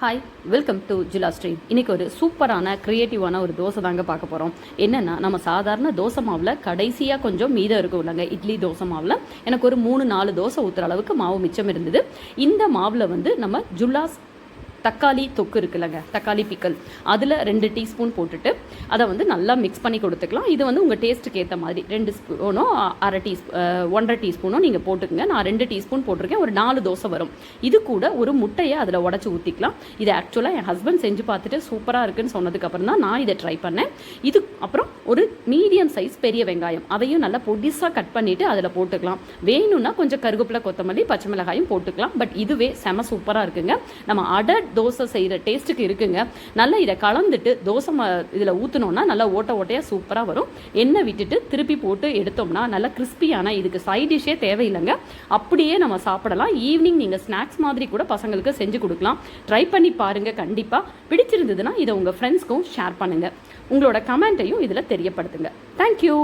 Hi, welcome to Jila stream. இன்றைக்கி ஒரு சூப்பரான க்ரியேட்டிவான ஒரு தோசை தாங்க பார்க்க போகிறோம். என்னென்னா, நம்ம சாதாரண தோசை மாவில் கடைசியாக கொஞ்சம் மீதம் இருக்கும் இல்லைங்க, இட்லி தோசை மாவில் எனக்கு ஒரு 3-4 தோசை ஊற்றுற அளவுக்கு மாவு மிச்சம் இருந்தது. இந்த மாவில் வந்து நம்ம ஜுல்லாஸ் தக்காளி தொக்கு இருக்குல்லங்க, தக்காளி பிக்கல், அதில் 2 டீஸ்பூன் போட்டுட்டு அதை வந்து நல்லா மிக்ஸ் பண்ணி கொடுத்துக்கலாம். இது வந்து உங்கள் டேஸ்ட்டுக்கு ஏற்ற மாதிரி 2 ஸ்பூனோ 1.5 டீஸ்பூனோ நீங்கள் போட்டுக்கோங்க. நான் 2 டீஸ்பூன் போட்டிருக்கேன். ஒரு 4 தோசை வரும். இது கூட ஒரு முட்டையை அதில் உடச்சி ஊற்றிக்கலாம். இது ஆக்சுவலாக என் ஹஸ்பண்ட் செஞ்சு பார்த்துட்டு சூப்பராக இருக்குன்னு சொன்னதுக்கப்புறம் தான் நான் இதை ட்ரை பண்ணேன். இது அப்புறம் ஒரு மீடியம் சைஸ் பெரிய வெங்காயம், அதையும் நல்லா பொடிசாக கட் பண்ணிவிட்டு அதில் போட்டுக்கலாம். வேணும்னா கொஞ்சம் கருவேப்பிலை, கொத்தமல்லி, பச்சை மிளகாயும் போட்டுக்கலாம். பட் இதுவே செம சூப்பராக இருக்குங்க. நம்ம அடை தோசை செய்கிற டேஸ்ட்டுக்கு இருக்குங்க. நல்லா இதை கலந்துட்டு தோசை இதில் ஊற்றினோன்னா நல்லா ஓட்டையாக சூப்பராக வரும். எண்ணெய் விட்டுட்டு திருப்பி போட்டு எடுத்தோம்னா நல்லா கிறிஸ்பியான, இதுக்கு சைட் டிஷ்ஷே தேவையில்லைங்க, அப்படியே நம்ம சாப்பிடலாம். ஈவினிங் நீங்கள் ஸ்நாக்ஸ் மாதிரி கூட பசங்களுக்கு செஞ்சு கொடுக்கலாம். ட்ரை பண்ணி பாருங்கள். கண்டிப்பாக பிடிச்சிருந்ததுன்னா இதை உங்கள் ஃப்ரெண்ட்ஸ்க்கும் ஷேர் பண்ணுங்கள். உங்களோட கமெண்ட்டையும் இதில் தெரியப்படுத்துங்க. தேங்க்யூ.